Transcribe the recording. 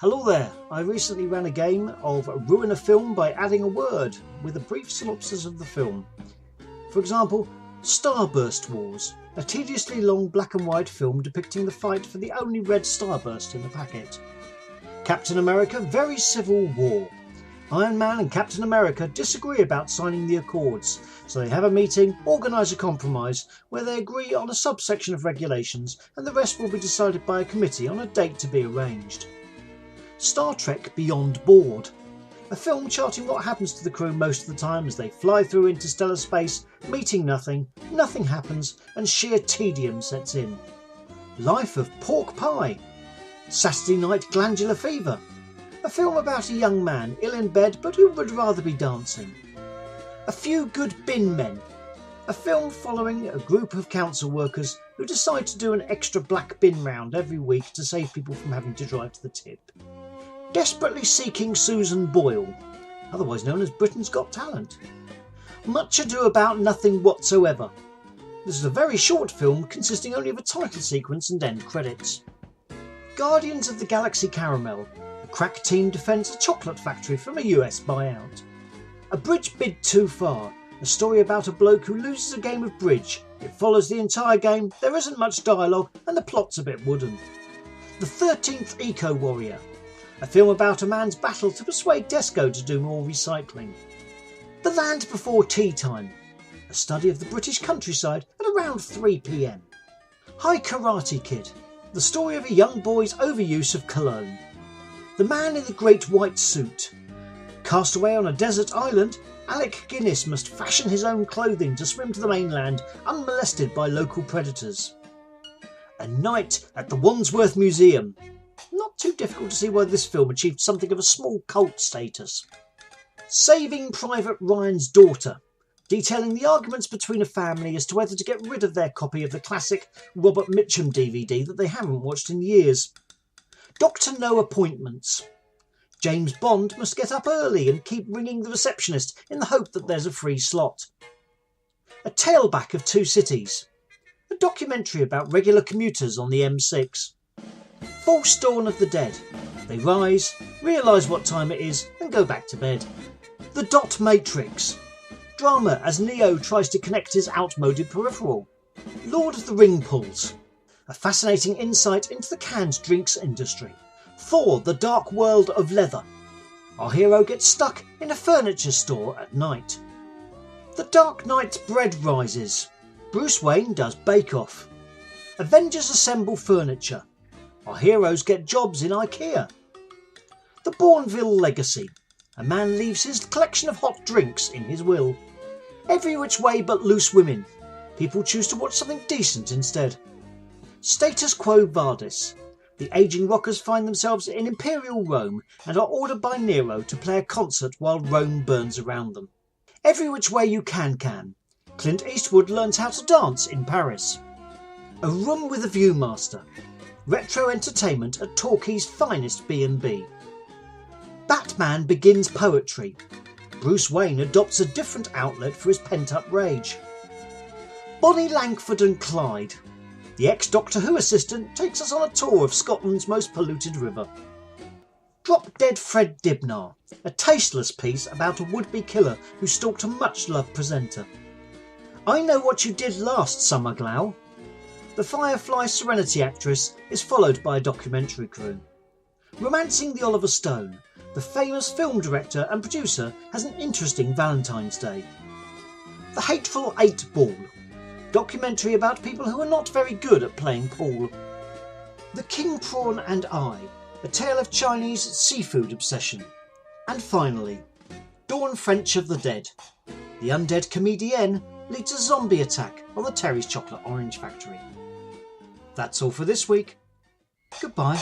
Hello there, I recently ran a game of Ruin a Film by adding a word with a brief synopsis of the film. For example, Starburst Wars, a tediously long black and white film depicting the fight for the only red starburst in the packet. Captain America, very civil war. Iron Man and Captain America disagree about signing the Accords, so they have a meeting, organise a compromise, where they agree on a subsection of regulations and the rest will be decided by a committee on a date to be arranged. Star Trek Beyond Board, a film charting what happens to the crew most of the time as they fly through interstellar space, meeting nothing, nothing happens, and sheer tedium sets in. Life of Pork Pie, Saturday Night Glandular Fever, a film about a young man ill in bed but who would rather be dancing. A Few Good Bin Men, a film following a group of council workers who decide to do an extra black bin round every week to save people from having to drive to the tip. Desperately Seeking Susan Boyle, otherwise known as Britain's Got Talent. Much Ado About Nothing Whatsoever. This is a very short film consisting only of a title sequence and end credits. Guardians of the Galaxy Caramel, a crack team defends a chocolate factory from a US buyout. A Bridge Bid Too Far, a story about a bloke who loses a game of bridge. It follows the entire game, there isn't much dialogue and the plot's a bit wooden. The 13th Eco Warrior, a film about a man's battle to persuade Tesco to do more recycling. The Land Before Tea Time, a study of the British countryside at around 3 p.m. Hi Karate Kid, the story of a young boy's overuse of cologne. The Man in the Great White Suit. Cast away on a desert island, Alec Guinness must fashion his own clothing to swim to the mainland unmolested by local predators. A Night at the Wandsworth Museum. Not too difficult to see why this film achieved something of a small cult status. Saving Private Ryan's Daughter, detailing the arguments between a family as to whether to get rid of their copy of the classic Robert Mitchum DVD that they haven't watched in years. Doctor No Appointments. James Bond must get up early and keep ringing the receptionist in the hope that there's a free slot. A Tailback of Two Cities, a documentary about regular commuters on the M6. False Dawn of the Dead. They rise, realise what time it is and go back to bed. The Dot Matrix. Drama as Neo tries to connect his outmoded peripheral. Lord of the Ring Pulls. A fascinating insight into the canned drinks industry. Thor, the Dark World of Leather. Our hero gets stuck in a furniture store at night. The Dark Knight Bread Rises. Bruce Wayne does Bake Off. Avengers assemble furniture. Our heroes get jobs in IKEA. The Bourneville Legacy. A man leaves his collection of hot drinks in his will. Every Which Way But Loose Women. People choose to watch something decent instead. Status Quo Vadis. The ageing rockers find themselves in Imperial Rome and are ordered by Nero to play a concert while Rome burns around them. Every Which Way You Can. Clint Eastwood learns how to dance in Paris. A Room with a Viewmaster. Retro entertainment at Torquay's finest B&B. Batman Begins Poetry. Bruce Wayne adopts a different outlet for his pent-up rage. Bonnie Langford and Clyde. The ex-Doctor Who assistant takes us on a tour of Scotland's most polluted river. Drop Dead Fred Dibnar, a tasteless piece about a would-be killer who stalked a much-loved presenter. I Know What You Did Last Summer, Glau. The Firefly Serenity actress is followed by a documentary crew. Romancing the Oliver Stone, the famous film director and producer has an interesting Valentine's Day. The Hateful Eight Ball, documentary about people who are not very good at playing pool. The King Prawn and I, a tale of Chinese seafood obsession. And finally, Dawn French of the Dead. The undead comedienne leads a zombie attack on the Terry's Chocolate Orange Factory. That's all for this week. Goodbye.